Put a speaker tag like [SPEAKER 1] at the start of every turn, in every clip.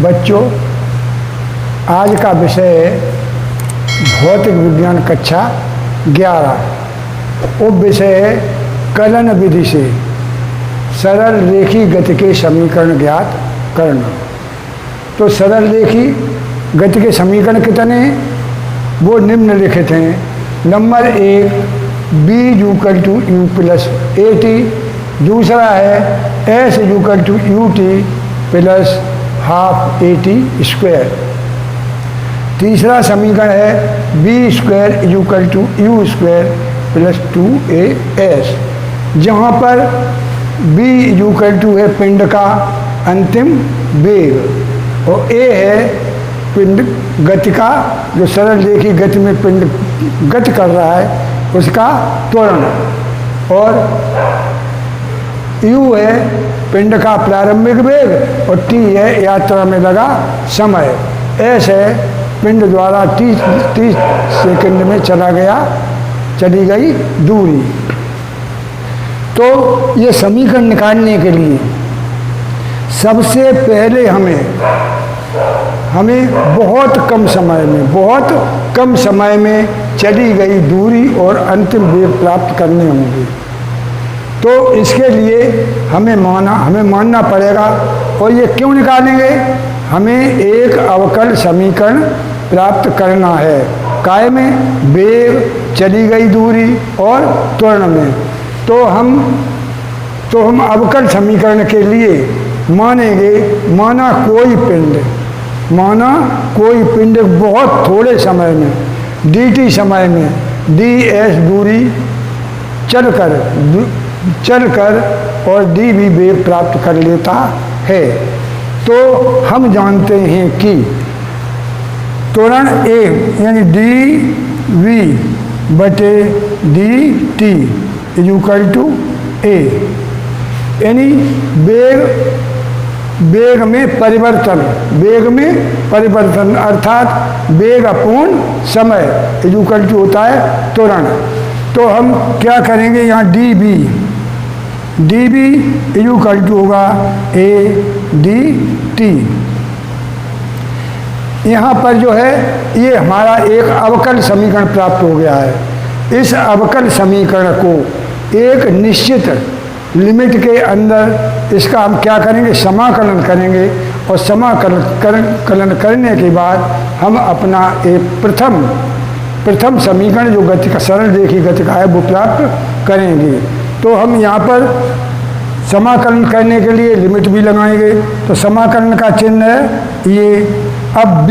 [SPEAKER 1] बच्चों, आज का विषय है भौतिक विज्ञान कक्षा 11। वो विषय है कलन विधि से सरल रेखी गति के समीकरण ज्ञात करना। तो सरल रेखी गति के समीकरण कितने हैं? वो निम्नलिखित हैं। Number 1 b = u plus at। दूसरा है s = ut plus half at square. तीसरा समीकरण है b² = u square plus 2as, जहाँ पर b = है पिंड का अंतिम वेग और a है पिंड गति का, जो सरल रेखी गति में पिंड गति कर रहा है उसका त्वरण, और u है पिंड का प्रारंभिक वेग और t है यात्रा में लगा समय। s है पिंड द्वारा 30 सेकंड में चली गई दूरी। तो ये समीकरण निकालने के लिए सबसे पहले हमें बहुत कम समय में चली गई दूरी और अंतिम वेग प्राप्त करने होंगे। तो इसके लिए हमें मानना पड़ेगा। और ये क्यों निकालेंगे? हमें एक अवकल समीकरण प्राप्त करना है। काय में? वेग, चली गई दूरी और त्वरण में। तो हम अवकल समीकरण के लिए माना कोई पिंड बहुत थोड़े समय में dt समय में ds दूरी चलकर और dv वेग प्राप्त कर लेता है। तो हम जानते हैं कि त्वरण a यानी dv/dt = a, यानी वेग में परिवर्तन अर्थात वेग अपूर्ण समय = होता है त्वरण। तो हम क्या करेंगे? यहाँ dv = होगा a dt। यहाँ पर जो है ये हमारा एक अवकल समीकरण प्राप्त हो गया है। इस अवकल समीकरण को एक निश्चित लिमिट के अंदर इसका हम क्या करेंगे? समाकलन करेंगे। और समाकलन करने के बाद हम अपना एक प्रथम समीकरण जो गति का सरल रेखी गति का है वो प्राप्त करेंगे। तो हम यहाँ पर समाकलन करने के लिए लिमिट भी लगाएंगे। तो समाकलन का चिन्ह है ये। अब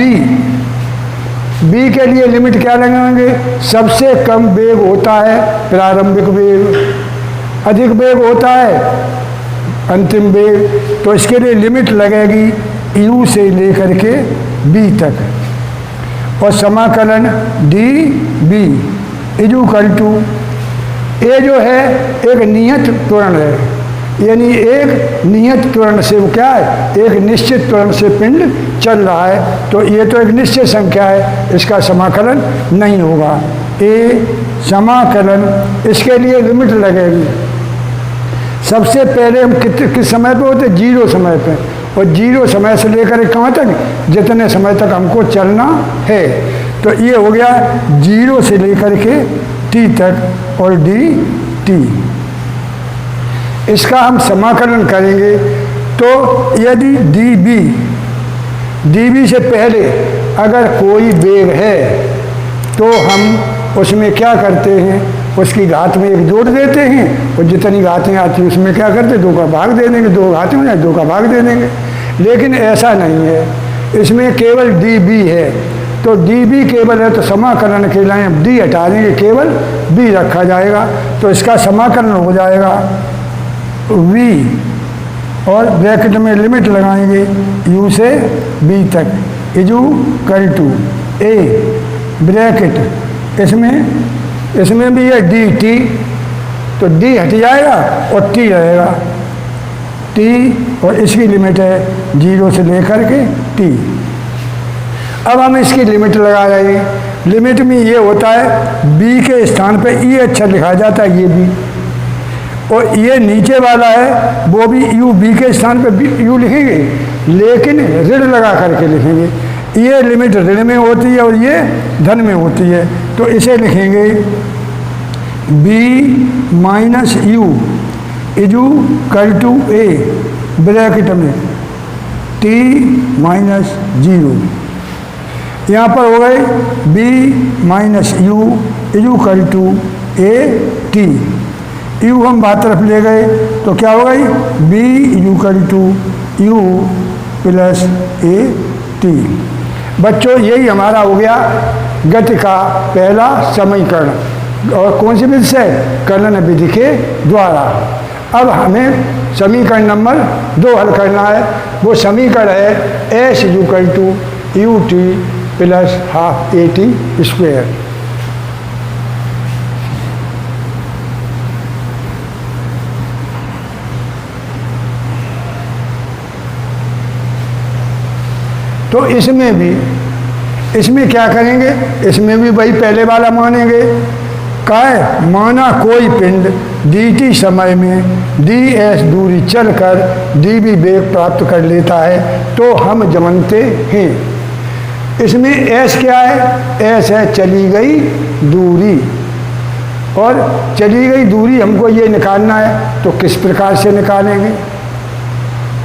[SPEAKER 1] b के लिए लिमिट क्या लगाएंगे? सबसे कम वेग होता है प्रारंभिक वेग, अधिक वेग होता है अंतिम वेग। तो इसके लिए लिमिट लगेगी u से लेकर के b तक। और समाकलन dv = a जो है एक नियत त्वरण है, यानी एक नियत त्वरण से वो क्या है? एक निश्चित त्वरण से पिंड चल रहा है। तो ये तो एक निश्चित संख्या है, इसका समाकलन नहीं होगा। a समाकलन, इसके लिए लिमिट लगेगी। सबसे पहले हम किस समय पे होते? 0 समय पे। और 0 समय से लेकर कहाँ तक? जितने समय तक हमको चलना है। तो ये हो गया 0 से लेकर के t तक और dt। इसका हम समाकलन करेंगे। तो यदि dv से पहले अगर कोई वेग है तो हम उसमें क्या करते हैं? उसकी घात में 1 जोड़ देते हैं और जितनी घातें आती हैं उसमें क्या करते हैं? 2 का भाग दे देंगे। 2 घातें हो जाए 2 का भाग दे देंगे। लेकिन ऐसा नहीं है, इसमें केवल dv है। तो dv केवल है तो समाकलन के लिए हम d हटा देंगे, केवल b रखा जाएगा। तो इसका समाकलन हो जाएगा v और ब्रैकेट में लिमिट लगाएंगे u से b तक = a ब्रैकेट। इसमें भी है dt, तो d हट जाएगा और t रहेगा t, और इसकी लिमिट है 0 से लेकर के t। अब हम इसकी लिमिट लगा रहे हैं। लिमिट में ये होता है b के स्थान पे e अक्षर लिखा जाता है, ये b। और ये नीचे वाला है वो भी यू बी के स्थान पे यू लिखेंगे, लेकिन ऋण लगा करके लिखेंगे। ये लिमिट ऋण में होती है और ये धन में होती है, तो इसे लिखेंगे b minus you इजू equal to A bracket में t माइनस 0। यहाँ पर हो गए b minus you इजू equal to A T. You हम बात तरफ ले गए तो क्या हो गई b is equal to you plus a t. बच्चों यही हमारा हो गया गति का पहला समीकरण, और कौन सी विधि से? कलन विधि के द्वारा। अब हमें समीकरण नंबर 2 हल करना है। वो समीकरण है s equal to u t plus half a t square. तो इसमें क्या करेंगे? इसमें भी वही पहले वाला मानेंगे। का है माना कोई पिंड dt समय में ds दूरी चलकर dv वेग प्राप्त कर लेता है तो हम जानते हैं। इसमें s क्या है? s है चली गई दूरी, और चली गई दूरी हमको ये निकालना है, तो किस प्रकार से निकालेंगे?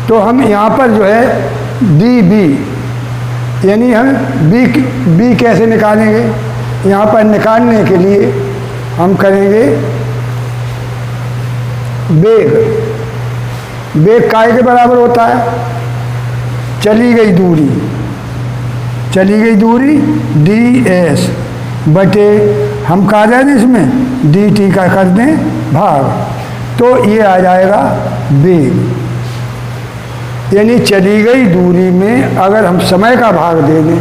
[SPEAKER 1] तो हम यहाँ पर जो है db यानी हम b कैसे निकालेंगे? यहाँ पर निकालने के लिए हम करेंगे वेग काय के बराबर होता है? चली गई दूरी ds बटे हम कहा जाए इसमें dt का कर दें भाग, तो ये आ जाएगा वेग। यानी चली गई दूरी में अगर हम समय का भाग दे दें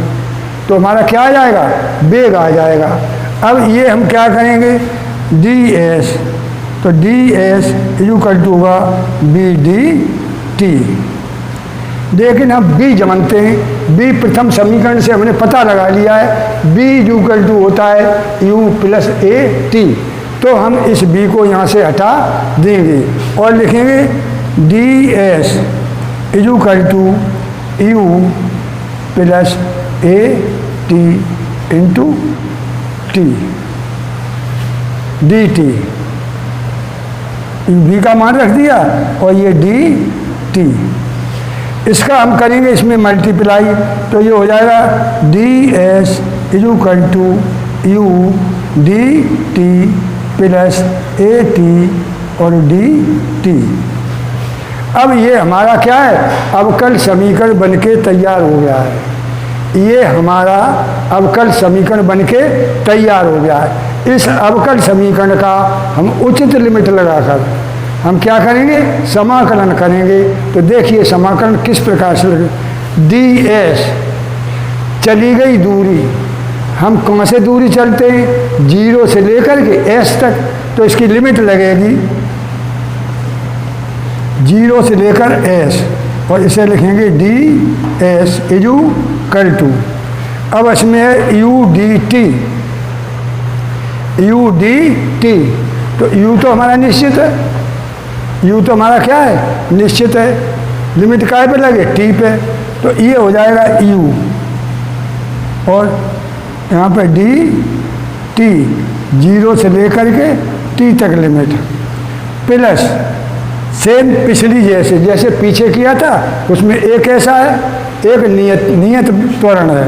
[SPEAKER 1] तो हमारा क्या आ जाएगा? वेग आ जाएगा। अब ये हम क्या करेंगे? ds, तो ds इक्वल टू होगा bdt। लेकिन हम b जानते हैं, b प्रथम समीकरण से हमने पता लगा लिया है, b इक्वल टू होता है u प्लस ए टी। तो हम इस b को यहाँ से हटा देंगे और लिखेंगे ds equal to you plus a t into t d t. V का मान रख दिया और ये डी टी। इसका हम करेंगे इसमें मल्टीप्लाई, तो ये हो जाएगा d s equal to u d t plus a t और डी टी। अब ये हमारा क्या है? अवकल समीकरण बनके तैयार हो गया है। ये हमारा अवकल समीकरण बनके तैयार हो गया है। इस अवकल समीकरण का हम उचित लिमिट लगाकर हम क्या करेंगे? समाकलन करेंगे। तो देखिए समाकलन किस प्रकार से लगे। डी एस चली गई दूरी, हम कौन से दूरी चलते हैं? 0 से लेकर के एस तक, तो इसकी लिमिट लगेगी 0 से लेकर s, और इसे लिखेंगे डी एस इक्वल टू। अब इसमें है यू डी टी, तो u तो हमारा निश्चित है, u तो हमारा क्या है? निश्चित है। लिमिट काय पे लगे? t पे, तो ये हो जाएगा u, और यहाँ पे डी टी 0 से लेकर के t तक लिमिट प्लस सेम पिछली जैसे पीछे किया था उसमें एक ऐसा है, एक नियत त्वरण है।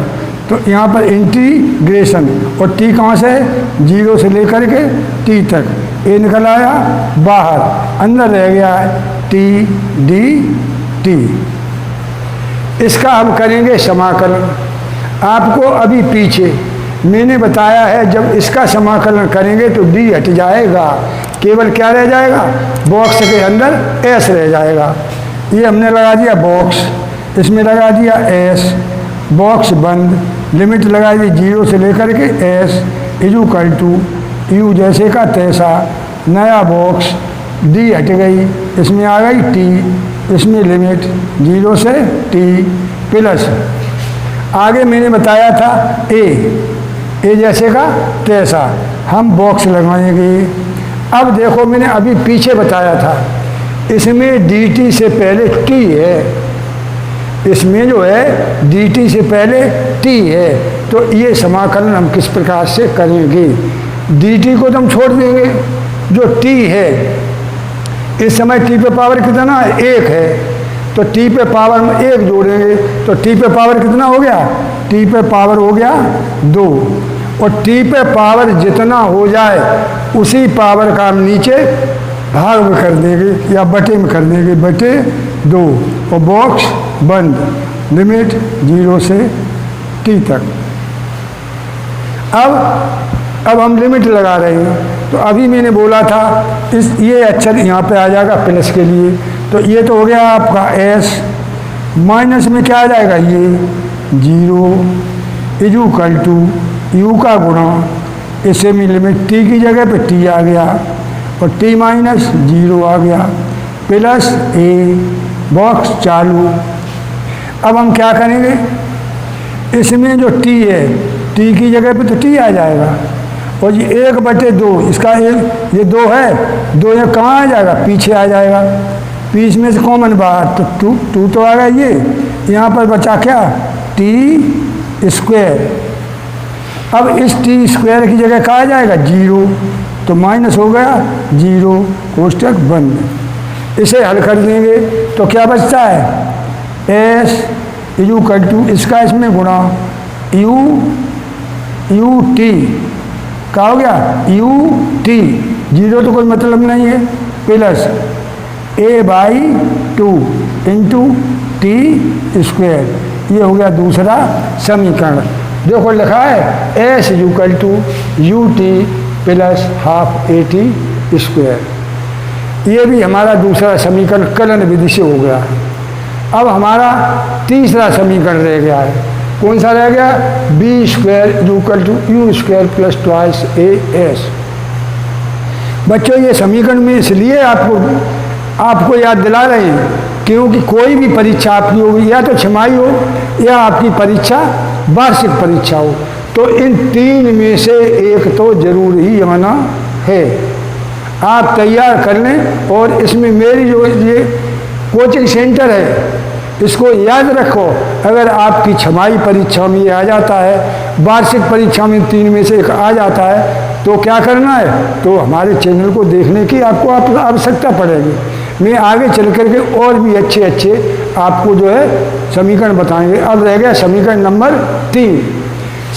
[SPEAKER 1] तो यहाँ पर इंटीग्रेशन, और t कहाँ से है? 0 से लेकर के t तक। ए निकल आया बाहर, अंदर रह गया है टी डी टी। इसका हम करेंगे समाकलन। आपको अभी पीछे मैंने बताया है जब इसका समाकलन करेंगे तो d हट जाएगा, केवल क्या रह जाएगा? बॉक्स के अंदर s रह जाएगा। ये हमने लगा दिया बॉक्स, इसमें लगा दिया s, बॉक्स बंद, लिमिट लगा दी 0 से लेकर के s इक्वल टू u जैसे का तैसा, नया बॉक्स, d हट गई, इसमें आ गई t, इसमें लिमिट 0 से t प्लस आगे मैंने बताया था ए जैसे का तैसा, हम बॉक्स लगाएंगे। अब देखो मैंने अभी पीछे बताया था, इसमें dt से पहले t है, इसमें जो है dt से पहले t है, तो ये समाकलन हम किस प्रकार से करेंगे। dt को तो हम छोड़ देंगे, जो t है इस समय t पे पावर कितना है, 1 है, तो t पे पावर में 1 जोड़ेंगे तो t पे पावर कितना हो गया, t पे पावर हो गया 2, और t पे पावर जितना हो जाए उसी पावर का हम नीचे भाग में कर देंगे या बटे में कर देंगे, बटे 2, और बॉक्स बंद, लिमिट 0 से t तक। अब हम लिमिट लगा रहे हैं, तो अभी मैंने बोला था ये अक्षर यहाँ पे आ जाएगा प्लस के लिए, तो ये तो हो गया आपका s, माइनस में क्या आ जाएगा, ये 0 इक्वल टू u का गुणा, इससे में लिमिट t की जगह पे t आ गया और t माइनस 0 आ गया, प्लस a, बॉक्स चालू। अब हम क्या करेंगे, इसमें जो t है t की जगह पे तो t आ जाएगा, और ये 1/2 इसका ये 2 है, 2 ये कहाँ आ जाएगा, पीछे आ जाएगा, बीच में से कॉमन बाहर, तो 2 तो आ गया, ये यहाँ पर बचा क्या, t स्क्वायर। अब इस t स्क्वायर की जगह कहाँ आ जाएगा, 0, तो माइनस हो गया 0, कोष्टक बंद। इसे हल कर देंगे तो क्या बचता है, s इक्वल टू इसका इसमें गुणा u t क्या हो गया, u t, 0 तो कोई मतलब नहीं है, plus a/2 into t square, ये हो गया दूसरा समीकरण। देखो लिखा है s equal to u t plus half a t square, ये भी हमारा दूसरा समीकरण कलन विधि से हो गया। अब हमारा तीसरा समीकरण रह गया है, कौन सा रह गया, b² equal to u² plus twice as। बच्चों ये समीकरण में इसलिए आपको याद दिला रहे हैं क्योंकि कोई भी परीक्षा आपकी होगी, या तो छमाही हो या आपकी परीक्षा वार्षिक परीक्षा हो, तो इन 3 में से एक तो जरूर ही आना है। आप तैयार कर लें, और इसमें मेरी जो ये कोचिंग सेंटर है इसको याद रखो, अगर आपकी छमाही परीक्षा में ये आ जाता है, वार्षिक परीक्षा में 3 में से एक आ जाता है, तो क्या करना है, तो हमारे चैनल को देखने की आपको आवश्यकता पड़ेगी। मैं आगे चल करके और भी अच्छे आपको जो है समीकरण बताएंगे। अब रह गया समीकरण नंबर 3,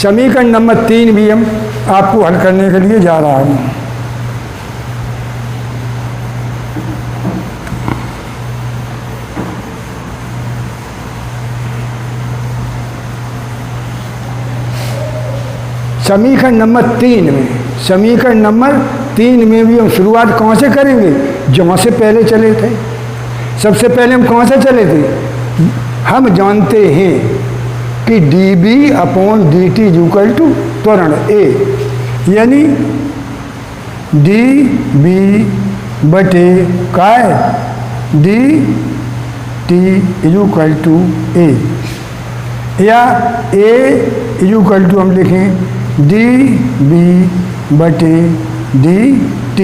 [SPEAKER 1] समीकरण नंबर 3 भी हम आपको हल करने के लिए जा रहा हूँ। समीकरण नंबर 3 में भी हम शुरुआत कहाँ से करेंगे, जहाँ से पहले चले थे। सबसे पहले हम कहाँ से चले थे, हम जानते हैं कि dB/dt इक्वल टू त्वरण a, यानी dB बटे काय dt इक्वल टू a, या a इक्वल टू हम लिखें dB बटे dt।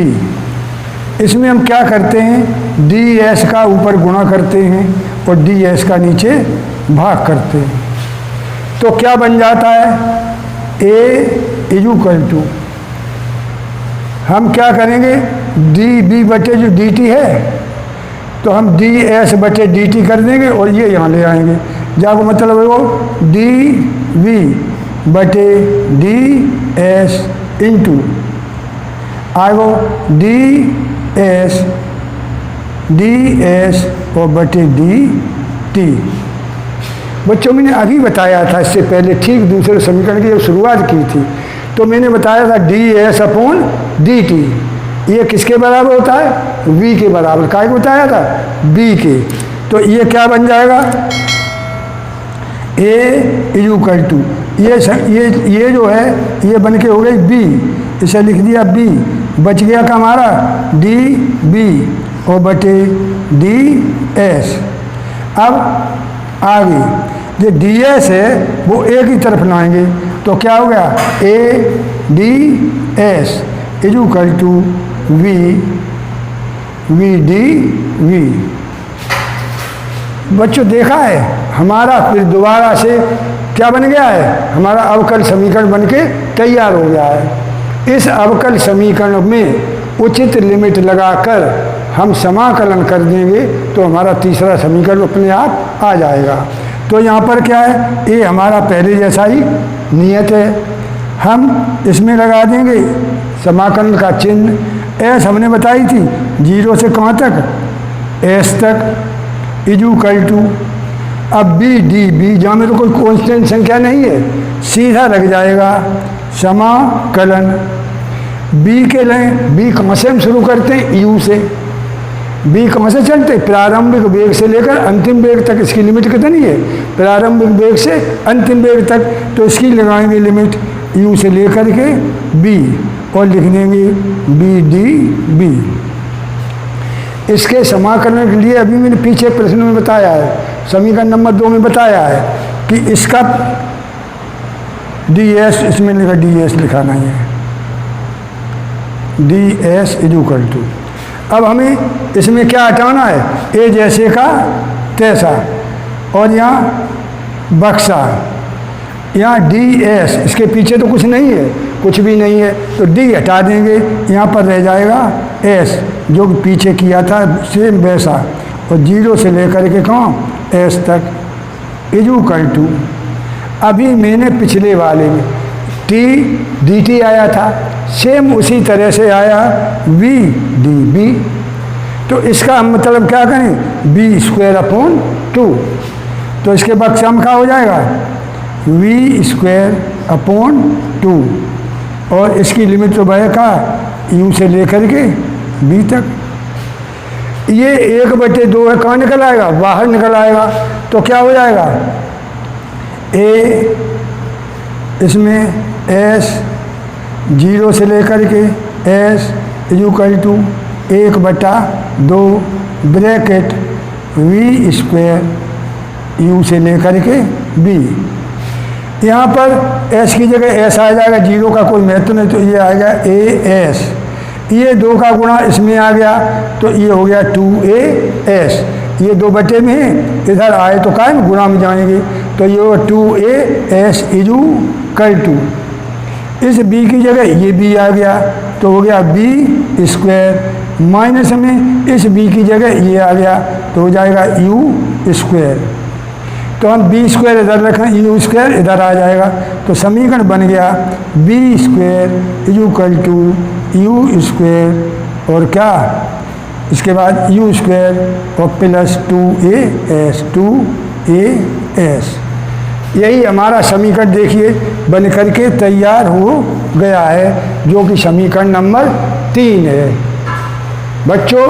[SPEAKER 1] इसमें हम क्या करते हैं, ds का ऊपर गुणा करते हैं और ds का नीचे भाग करते हैं, तो क्या बन जाता है, a इक्वल टू हम क्या करेंगे, dB बटे जो dt है तो हम ds बटे dt कर देंगे और ये यहाँ ले आएंगे, जाको मतलब है वो dV बटे ds इंटू आएगो ds और बटे dt। बच्चों मैंने अभी बताया था इससे पहले, ठीक दूसरे समीकरण की जब शुरुआत की थी तो मैंने बताया था ds/dt ये किसके बराबर होता है, v के बराबर। काय को बताया था, b के। तो ये क्या बन जाएगा, a इक्वल टू ये जो है ये बन के हो गई b, इसे लिख दिया b, बच गया का हमारा dB और बटे ds। अब आगे जो ds है वो a की तरफ लाएंगे तो क्या हो गया, a ds equal to v v d v. बच्चों देखा है हमारा फिर दोबारा से क्या बन गया है, हमारा अवकल समीकरण बन के तैयार हो गया है। इस अवकल समीकरण में उचित लिमिट लगाकर हम समाकलन कर देंगे तो हमारा तीसरा समीकरण अपने आप आ जाएगा। तो यहाँ पर क्या है, ये हमारा पहले जैसा ही नियत है, हम इसमें लगा देंगे समाकलन का चिन्ह। एस हमने बताई थी 0 से कहाँ तक, एस तक इक्वल टू, अब बी डी बी जहाँ में तो कोई कांस्टेंट संख्या नहीं है, सीधा लग जाएगा समाकलन। बी के लें, बी कहाँ से हम शुरू करते हैं, यू से। बी कहाँ से चलते, प्रारंभिक वेग से लेकर अंतिम वेग तक। इसकी लिमिट कितनी है, प्रारंभिक वेग से अंतिम वेग तक, तो इसकी लगाएंगे लिमिट यू से लेकर के बी और लिख देंगे बी डी बी। इसके समाकलन के लिए अभी मैंने पीछे प्रश्न में बताया है, समीकरण नंबर 2 में बताया है कि इसका डी एस, इसमें लिखा डी एस लिखा नहीं है, डी एस इक्वल टू। अब हमें इसमें क्या हटाना है, ए जैसे का तैसा, और यहाँ बक्सा, यहाँ डी एस, इसके पीछे तो कुछ नहीं है, कुछ भी नहीं है, तो डी हटा देंगे, यहाँ पर रह जाएगा एस जो पीछे किया था सेम वैसा, और 0 से लेकर के कहाँ एस तक इक्वल टू। अभी मैंने पिछले वाले में टी डी टी आया था, सेम उसी तरह से आया वी डी बी। तो इसका हम मतलब क्या करें, बी स्क्वायर अपॉन 2, तो इसके बाद सम क्या हो जाएगा, वी स्क्वायर अपॉन 2, और इसकी लिमिट तो भाई का यू से लेकर के बी तक। ये 1/2 है, कहाँ निकल आएगा, बाहर निकल आएगा, तो क्या हो जाएगा, ए इसमें एस 0 से लेकर के s equal to 1/2 bracket v square u से लेकर के बी। यहाँ पर एस की जगह एस आ जाएगा, 0 का कोई महत्व नहीं, तो ये आएगा ए एस। ये 2 का गुणा इसमें आ गया तो ये हो गया 2as। ये 2 में है, इधर आए तो कायम गुणा में जाएंगे, तो ये होगा 2as इक्वल टू, इस b की जगह ये b आ गया तो हो गया b स्क्वायर, माइनस में इस b की जगह ये आ गया तो हो जाएगा u स्क्वायर। तो हम b स्क्वायर इधर रखें, u स्क्वायर इधर आ जाएगा, तो समीकरण बन गया b square equal to u square और क्या, इसके बाद u स्क्वायर और प्लस 2as। यही हमारा समीकरण देखिए बन करके तैयार हो गया है, जो कि समीकरण नंबर 3 है। बच्चों,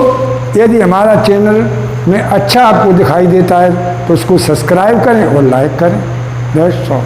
[SPEAKER 1] यदि हमारा चैनल में अच्छा आपको दिखाई देता है तो उसको सब्सक्राइब करें और लाइक करें। That's all.